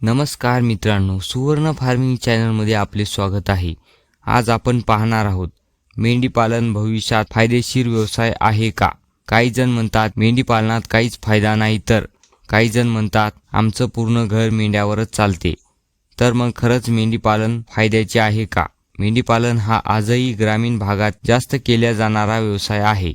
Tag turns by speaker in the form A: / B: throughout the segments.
A: नमस्कार मित्रांनो, सुवर्ण फार्मिंग चॅनलमध्ये आपले स्वागत आहे। आज आपण पाहणार आहोत मेंढी पालन भविष्यात फायदेशीर व्यवसाय आहे का। काही जण म्हणतात मेंढी पालनात काहीच फायदा नाही, तर काही जण म्हणतात आमचं पूर्ण घर मेंढ्यावरच चालते। तर मग खरंच मेंढी पालन फायद्याचे आहे का। मेंढी पालन हा आजही ग्रामीण भागात जास्त केला जाणारा व्यवसाय आहे।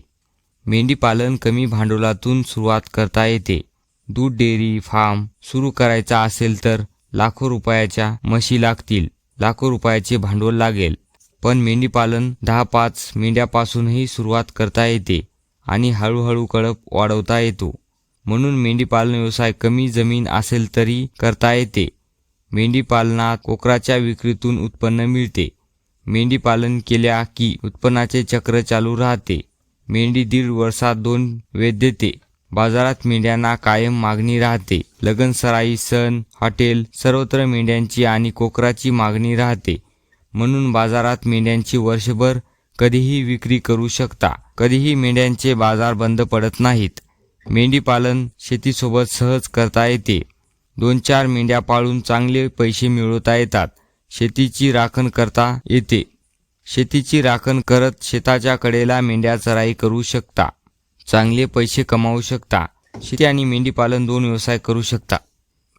A: मेंढी पालन कमी भांडवलातून सुरुवात करता येते। दूध डेअरी फार्म सुरू करायचा असेल तर लाखो रुपयाच्या म्हशी लागतील, लाखो रुपयाचे भांडवल लागेल। पण मेंढी पालन 10-5 मेंढ्यापासूनही सुरुवात करता येते आणि हळूहळू कळप वाढवता येतो। म्हणून मेंढी पालन व्यवसाय कमी जमीन असेल तरी करता येते। मेंढी पालनात कोकराच्या विक्रीतून उत्पन्न मिळते। मेंढी पालन केल्या की उत्पन्नाचे चक्र चालू राहते। मेंढी 1.5 वर्षात 2 वेद देते। बाजारात मेंढ्यांना कायम मागणी राहते। लग्नसराई, सण, हॉटेल सर्वत्र मेंढ्यांची आणि कोकराची मागणी राहते। म्हणून बाजारात मेंढ्यांची वर्षभर कधीही विक्री करू शकता। कधीही मेंढ्यांचे बाजार बंद पडत नाहीत। मेंढी पालन शेतीसोबत सहज करता येते। 2-4 मेंढ्या पाळून चांगले पैसे मिळवता येतात। शेतीची राखण करता येते। शेतीची राखण करत शेताच्या कडेला मेंढ्या चराई करू शकता। चांगले पैसे कमावू शकता। शेती आणि मेंढी पालन 2 व्यवसाय करू शकता।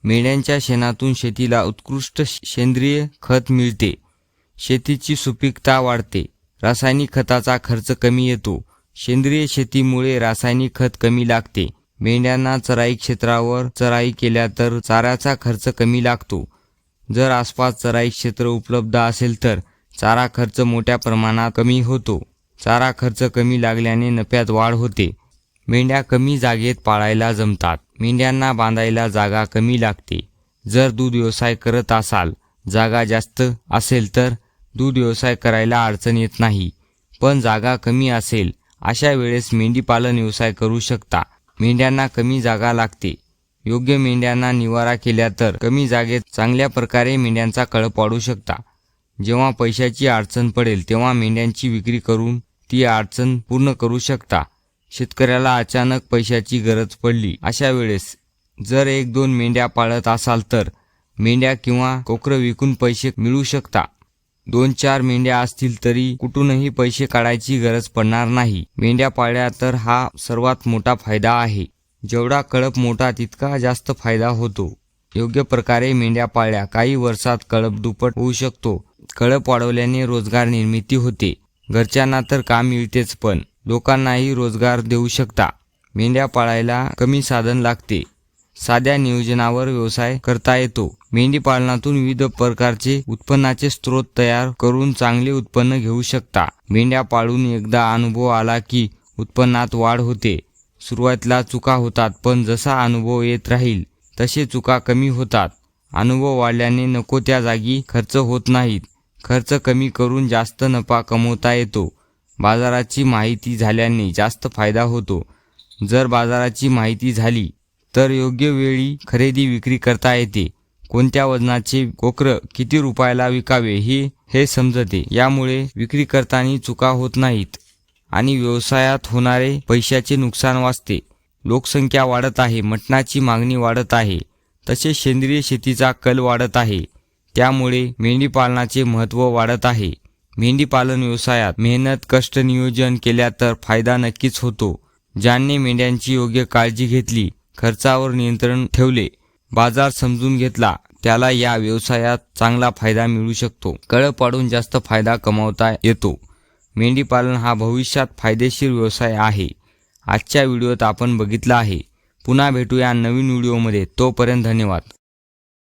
A: मेंढ्यांच्या शेणातून शेतीला उत्कृष्ट सेंद्रिय खत मिळते। शेतीची सुपीकता वाढते। रासायनिक खताचा खर्च कमी येतो। सेंद्रिय शेतीमुळे रासायनिक खत कमी लागते। मेंढ्यांना चराई क्षेत्रावर चराई केल्या तर चाऱ्याचा खर्च कमी लागतो। जर आसपास चराई क्षेत्र उपलब्ध असेल तर चारा खर्च मोठ्या प्रमाणात कमी होतो। चारा खर्च कमी लागल्याने नफ्यात वाढ होते। मेंढ्या कमी जागेत पाळायला जमतात। मेंढ्यांना बांधायला जागा कमी लागते। जर दूध व्यवसाय करत असाल, जागा जास्त असेल तर दूध व्यवसाय करायला अडचण येत नाही। पण जागा कमी असेल अशा वेळेस मेंढी पालन व्यवसाय करू शकता। मेंढ्यांना कमी जागा लागते। योग्य मेंढ्यांना निवारा केल्या तर कमी जागेत चांगल्या प्रकारे मेंढ्यांचा कळप वाढू शकता। जेव्हा पैशाची अडचण पडेल तेव्हा मेंढ्यांची विक्री करून ती अडचण पूर्ण करू शकता। शेतकऱ्याला अचानक पैशाची गरज पडली अशा वेळेस जर 1-2 मेंढ्या पाळत असाल तर मेंढ्या किंवा कोकरं विकून पैसे मिळवू शकता। 2-4 मेंढ्या असतील तरी कुठूनही पैसे काढायची गरज पडणार नाही। मेंढ्या पाळल्या तर हा सर्वात मोठा फायदा आहे। जेवढा कळप मोठा तितका जास्त फायदा होतो। योग्य प्रकारे मेंढ्या पाळल्या काही वर्षात कळप दुप्पट होऊ शकतो। कळप वाढवल्याने रोजगार निर्मिती होते। घरच्यांना तर काम मिळतेच पण लोकांनाही रोजगार देऊ शकता। मेंढ्या पाळायला कमी साधन लागते। साध्या नियोजनावर व्यवसाय करता येतो। मेंढी पालनातून विविध प्रकारचे उत्पन्नाचे स्रोत तयार करून चांगले उत्पन्न घेऊ शकता। मेंढ्या पाळून एकदा अनुभव आला की उत्पन्नात वाढ होते। सुरुवातीला चुका होतात पण जसा अनुभव येत राहील तसे चुका कमी होतात। अनुभव वाढल्याने नको त्या जागी खर्च होत नाहीत। खर्च कमी करून जास्त नफा कमवता येतो। बाजाराची माहिती झाल्याने जास्त फायदा होतो। जर बाजाराची माहिती झाली तर योग्य वेळी खरेदी विक्री करता येते। कोणत्या वजनाचे कोकरं किती रुपयाला विकावे हे समजते। यामुळे विक्री करताना चुका होत नाहीत आणि व्यवसायात होणारे पैशाचे नुकसान वाचते। लोकसंख्या वाढत आहे, मटणाची मागणी वाढत आहे, तसेच सेंद्रिय शेतीचा कल वाढत आहे। त्यामुळे मेंढी पालनाचे महत्त्व वाढत आहे। मेंढी पालन व्यवसायात मेहनत, कष्ट, नियोजन केल्या तर फायदा नक्कीच होतो। ज्यांनी मेंढ्यांची योग्य काळजी घेतली, खर्चावर नियंत्रण ठेवले, बाजार समजून घेतला, त्याला या व्यवसायात चांगला फायदा मिळू शकतो। कळप वाढून जास्त फायदा कमावता येतो। मेंढी पालन हा भविष्यात फायदेशीर व्यवसाय आहे। आजच्या व्हिडिओत आपण बघितला आहे। पुन्हा भेटूया नवीन व्हिडिओमध्ये। तोपर्यंत धन्यवाद।